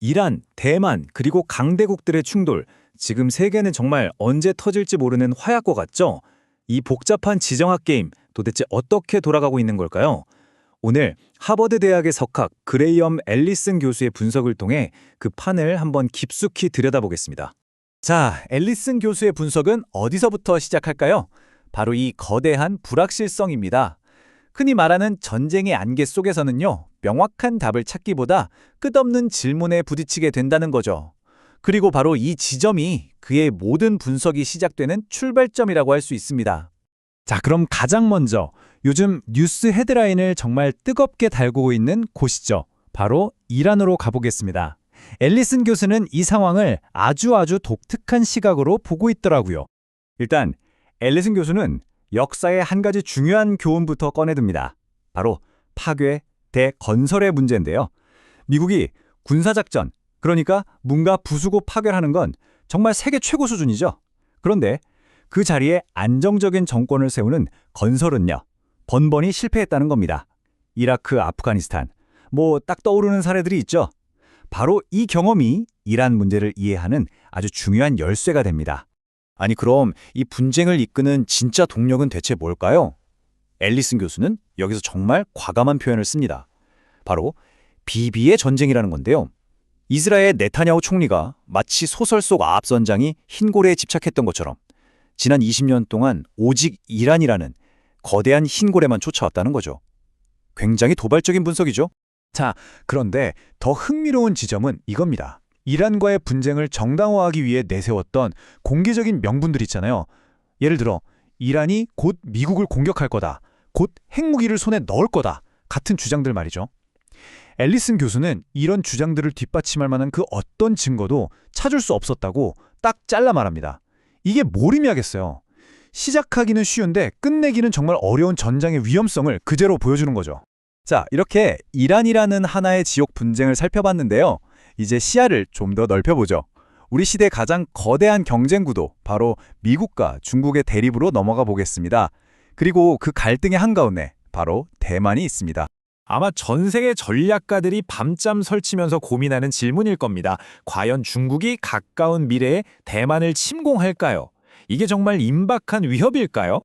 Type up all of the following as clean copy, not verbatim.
이란, 대만, 그리고 강대국들의 충돌. 지금 세계는 정말 언제 터질지 모르는 화약고 같죠? 이 복잡한 지정학 게임, 도대체 어떻게 돌아가고 있는 걸까요? 오늘 하버드 대학의 석학 그레이엄 앨리슨 교수의 분석을 통해 그 판을 한번 깊숙이 들여다보겠습니다. 자, 앨리슨 교수의 분석은 어디서부터 시작할까요? 바로 이 거대한 불확실성입니다. 흔히 말하는 전쟁의 안개 속에서는요, 명확한 답을 찾기보다 끝없는 질문에 부딪히게 된다는 거죠. 그리고 바로 이 지점이 그의 모든 분석이 시작되는 출발점이라고 할 수 있습니다. 자, 그럼 가장 먼저 요즘 뉴스 헤드라인을 정말 뜨겁게 달구고 있는 곳이죠. 바로 이란으로 가보겠습니다. 앨리슨 교수는 이 상황을 아주 독특한 시각으로 보고 있더라고요. 일단 앨리슨 교수는 역사의 한 가지 중요한 교훈부터 꺼내듭니다. 바로 파괴 대 건설의 문제인데요. 미국이 군사작전, 그러니까 뭔가 부수고 파괴하는 건 정말 세계 최고 수준이죠. 그런데 그 자리에 안정적인 정권을 세우는 건설은요, 번번이 실패했다는 겁니다. 이라크, 아프가니스탄, 딱 떠오르는 사례들이 있죠. 바로 이 경험이 이란 문제를 이해하는 아주 중요한 열쇠가 됩니다. 아니, 그럼 이 분쟁을 이끄는 진짜 동력은 대체 뭘까요? 앨리슨 교수는 여기서 정말 과감한 표현을 씁니다. 바로 비비의 전쟁이라는 건데요. 이스라엘 네타냐후 총리가 마치 소설 속 아합 선장이 흰 고래에 집착했던 것처럼 지난 20년 동안 오직 이란이라는 거대한 흰 고래만 쫓아왔다는 거죠. 굉장히 도발적인 분석이죠. 자, 그런데 더 흥미로운 지점은 이겁니다. 이란과의 분쟁을 정당화하기 위해 내세웠던 공개적인 명분들 있잖아요. 예를 들어 이란이 곧 미국을 공격할 거다, 곧 핵무기를 손에 넣을 거다 같은 주장들 말이죠. 앨리슨 교수는 이런 주장들을 뒷받침할 만한 그 어떤 증거도 찾을 수 없었다고 딱 잘라 말합니다. 이게 뭘 의미하겠어요? 시작하기는 쉬운데 끝내기는 정말 어려운 전장의 위험성을 그대로 보여주는 거죠. 자, 이렇게 이란이라는 하나의 지역 분쟁을 살펴봤는데요. 이제 시야를 좀 더 넓혀보죠. 우리 시대 가장 거대한 경쟁 구도, 바로 미국과 중국의 대립으로 넘어가 보겠습니다. 그리고 그 갈등의 한가운데 바로 대만이 있습니다. 아마 전 세계 전략가들이 밤잠 설치면서 고민하는 질문일 겁니다. 과연 중국이 가까운 미래에 대만을 침공할까요? 이게 정말 임박한 위협일까요?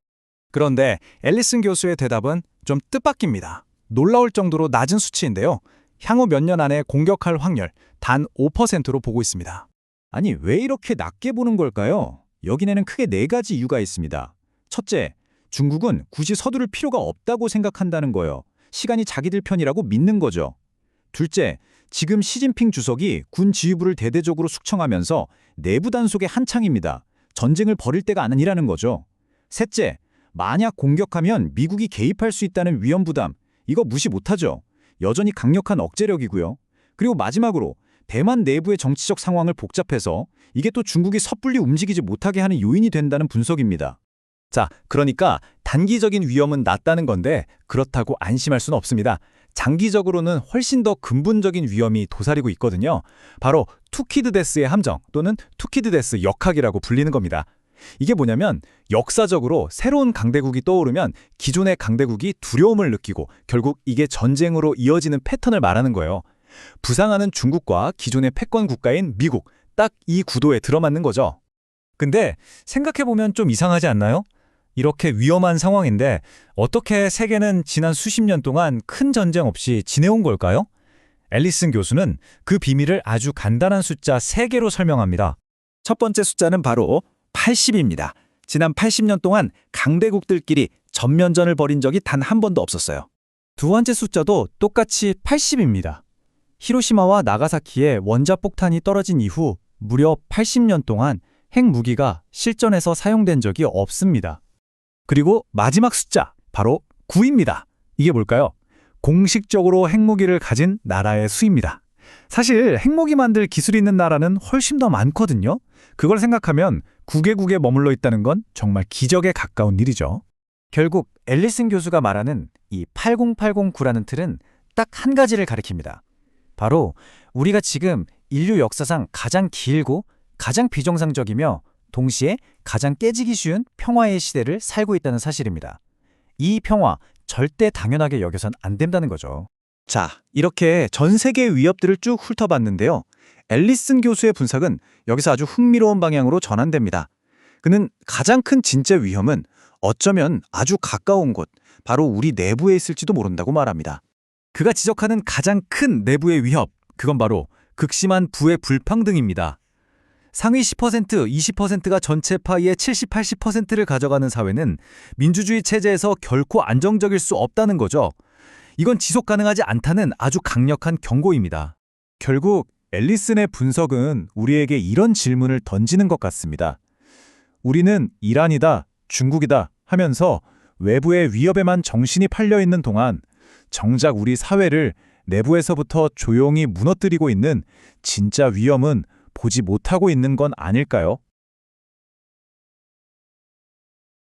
그런데 앨리슨 교수의 대답은 좀 뜻밖입니다. 놀라울 정도로 낮은 수치인데요. 향후 몇 년 안에 공격할 확률 단 5%로 보고 있습니다. 아니, 왜 이렇게 낮게 보는 걸까요? 여기에는 크게 네 가지 이유가 있습니다. 첫째, 중국은 굳이 서두를 필요가 없다고 생각한다는 거예요. 시간이 자기들 편이라고 믿는 거죠. 둘째, 지금 시진핑 주석이 군 지휘부를 대대적으로 숙청하면서 내부 단속의 한창입니다. 전쟁을 벌일 때가 아니라는 거죠. 셋째, 만약 공격하면 미국이 개입할 수 있다는 위험 부담, 이거 무시 못하죠. 여전히 강력한 억제력이고요. 그리고 마지막으로 대만 내부의 정치적 상황을 복잡해서 이게 또 중국이 섣불리 움직이지 못하게 하는 요인이 된다는 분석입니다. 자, 그러니까 단기적인 위험은 낮다는 건데 그렇다고 안심할 수는 없습니다. 장기적으로는 훨씬 더 근본적인 위험이 도사리고 있거든요. 바로 투키드 데스의 함정 또는 투키드 데스 역학이라고 불리는 겁니다. 이게 뭐냐면 역사적으로 새로운 강대국이 떠오르면 기존의 강대국이 두려움을 느끼고 결국 이게 전쟁으로 이어지는 패턴을 말하는 거예요. 부상하는 중국과 기존의 패권 국가인 미국, 딱 이 구도에 들어맞는 거죠. 근데 생각해보면 좀 이상하지 않나요? 이렇게 위험한 상황인데 어떻게 세계는 지난 수십 년 동안 큰 전쟁 없이 지내온 걸까요? 앨리슨 교수는 그 비밀을 아주 간단한 숫자 3개로 설명합니다. 첫 번째 숫자는 바로 80입니다. 지난 80년 동안 강대국들끼리 전면전을 벌인 적이 단 한 번도 없었어요. 두 번째 숫자도 똑같이 80입니다. 히로시마와 나가사키에 원자폭탄이 떨어진 이후 무려 80년 동안 핵무기가 실전에서 사용된 적이 없습니다. 그리고 마지막 숫자, 바로 9입니다. 이게 뭘까요? 공식적으로 핵무기를 가진 나라의 수입니다. 사실 핵무기 만들 기술이 있는 나라는 훨씬 더 많거든요. 그걸 생각하면 9개국에 머물러 있다는 건 정말 기적에 가까운 일이죠. 결국 앨리슨 교수가 말하는 이 80809라는 틀은 딱 한 가지를 가리킵니다. 바로 우리가 지금 인류 역사상 가장 길고 가장 비정상적이며 동시에 가장 깨지기 쉬운 평화의 시대를 살고 있다는 사실입니다. 이 평화 절대 당연하게 여겨선 안 된다는 거죠. 자, 이렇게 전 세계의 위협들을 쭉 훑어봤는데요. 앨리슨 교수의 분석은 여기서 아주 흥미로운 방향으로 전환됩니다. 그는 가장 큰 진짜 위험은 어쩌면 아주 가까운 곳, 바로 우리 내부에 있을지도 모른다고 말합니다. 그가 지적하는 가장 큰 내부의 위협, 그건 바로 극심한 부의 불평등입니다. 상위 10%, 20%가 전체 파이의 70, 80%를 가져가는 사회는 민주주의 체제에서 결코 안정적일 수 없다는 거죠. 이건 지속 가능하지 않다는 아주 강력한 경고입니다. 결국 앨리슨의 분석은 우리에게 이런 질문을 던지는 것 같습니다. 우리는 이란이다, 중국이다 하면서 외부의 위협에만 정신이 팔려 있는 동안 정작 우리 사회를 내부에서부터 조용히 무너뜨리고 있는 진짜 위험은 보지 못하고 있는 건 아닐까요?